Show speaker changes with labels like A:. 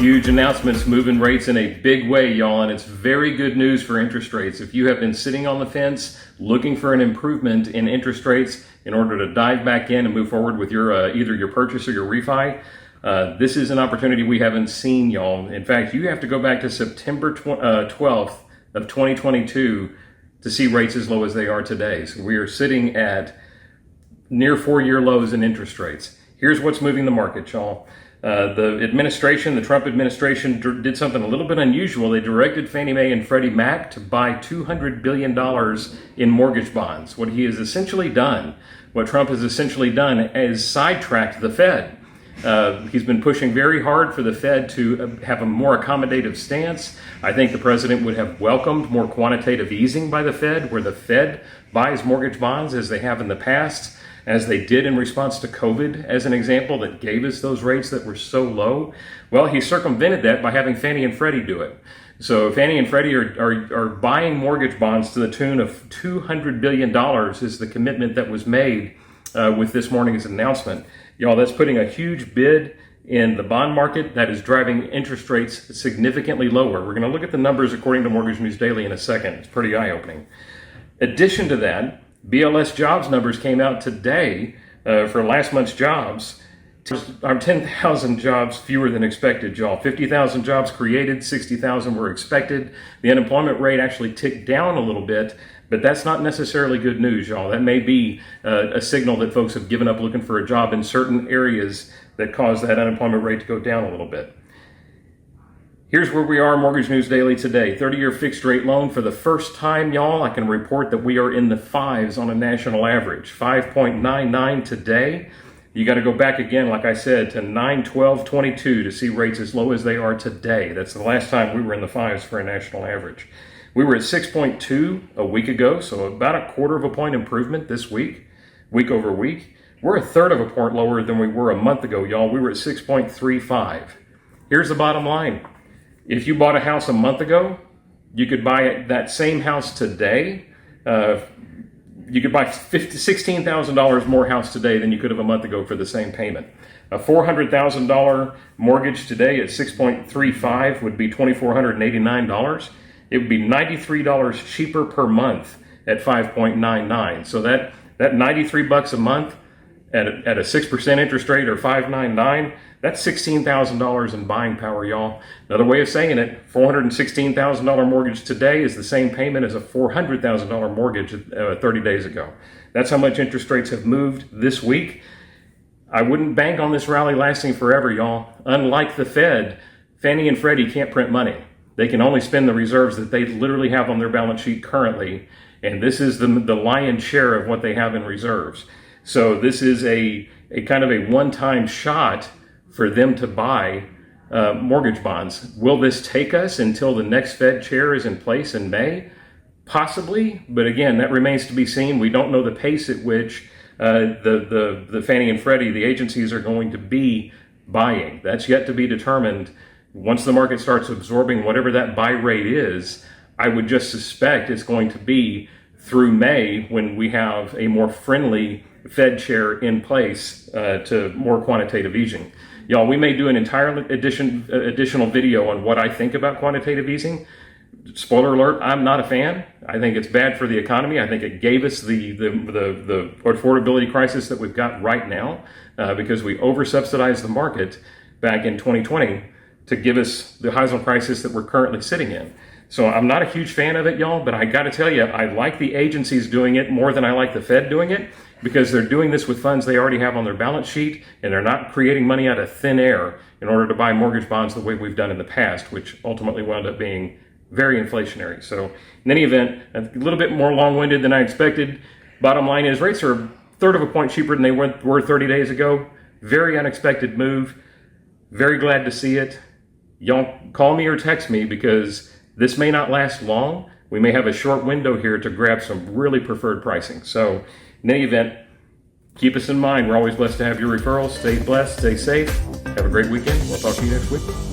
A: Huge announcements moving rates in a big way, y'all, and it's very good news for interest rates. If you have been sitting on the fence looking for an improvement in interest rates in order to dive back in and move forward with your either your purchase or your refi, this is an opportunity we haven't seen, y'all. In fact, you have to go back to September 12th of 2022 to see rates as low as they are today. So we are sitting at near 4-year lows in interest rates. Here's what's moving the market, y'all. The Trump administration did something a little bit unusual. They directed Fannie Mae and Freddie Mac to buy $200 billion in mortgage bonds. What Trump has essentially done is sidetracked the Fed. He's been pushing very hard for the Fed to have a more accommodative stance. I think the president would have welcomed more quantitative easing by the Fed, where the Fed buys mortgage bonds as they have in the past, as they did in response to COVID, as an example, that gave us those rates that were so low. Well, he circumvented that by having Fannie and Freddie do it. So Fannie and Freddie are buying mortgage bonds to the tune of $200 billion is the commitment that was made with this morning's announcement. Y'all, that's putting a huge bid in the bond market that is driving interest rates significantly lower. We're going to look at the numbers according to Mortgage News Daily in a second. It's pretty eye-opening. Addition to that, BLS jobs numbers came out today for last month's jobs. 10,000 jobs fewer than expected, y'all. 50,000 jobs created, 60,000 were expected. The unemployment rate actually ticked down a little bit, but that's not necessarily good news, y'all. That may be a signal that folks have given up looking for a job in certain areas that cause that unemployment rate to go down a little bit. Here's where we are, Mortgage News Daily today. 30-year fixed rate loan for the first time, y'all. I can report that we are in the fives on a national average. 5.99 today. You got to go back again, like I said, to 9/12/22 to see rates as low as they are today. That's the last time we were in the fives for a national average. We were at 6.2 a week ago, so about a quarter of a point improvement this week, week over week. We're a third of a point lower than we were a month ago, y'all. We were at 6.35. Here's the bottom line. If you bought a house a month ago, you could buy that same house today. You could buy $16,000 more house today than you could have a month ago for the same payment. A $400,000 mortgage today at 6.35 would be $2,489. It would be $93 cheaper per month at 5.99. So that $93 a month at a 6% interest rate or 5.99, that's $16,000 in buying power, y'all. Another way of saying it, $416,000 mortgage today is the same payment as a $400,000 mortgage 30 days ago. That's how much interest rates have moved this week. I wouldn't bank on this rally lasting forever, y'all. Unlike the Fed, Fannie and Freddie can't print money. They can only spend the reserves that they literally have on their balance sheet currently, and this is the lion's share of what they have in reserves. So this is a kind of a one-time shot for them to buy mortgage bonds. Will this take us until the next Fed chair is in place in May? Possibly, but again, that remains to be seen. We don't know the pace at which the Fannie and Freddie, the agencies, are going to be buying. That's yet to be determined. Once the market starts absorbing whatever that buy rate is, I would just suspect it's going to be through May when we have a more friendly Fed chair in place to more quantitative easing. Y'all, we may do an entire additional video on what I think about quantitative easing. Spoiler alert, I'm not a fan. I think it's bad for the economy. I think it gave us the affordability crisis that we've got right now because we over-subsidized the market back in 2020 to give us the housing crisis that we're currently sitting in. So I'm not a huge fan of it, y'all, but I got to tell you, I like the agencies doing it more than I like the Fed doing it because they're doing this with funds they already have on their balance sheet, and they're not creating money out of thin air in order to buy mortgage bonds the way we've done in the past, which ultimately wound up being very inflationary. So in any event, a little bit more long-winded than I expected. Bottom line is rates are a third of a point cheaper than they were 30 days ago. Very unexpected move. Very glad to see it. Y'all call me or text me because this may not last long. We may have a short window here to grab some really preferred pricing. So in any event, keep us in mind. We're always blessed to have your referrals. Stay blessed, stay safe. Have a great weekend. We'll talk to you next week.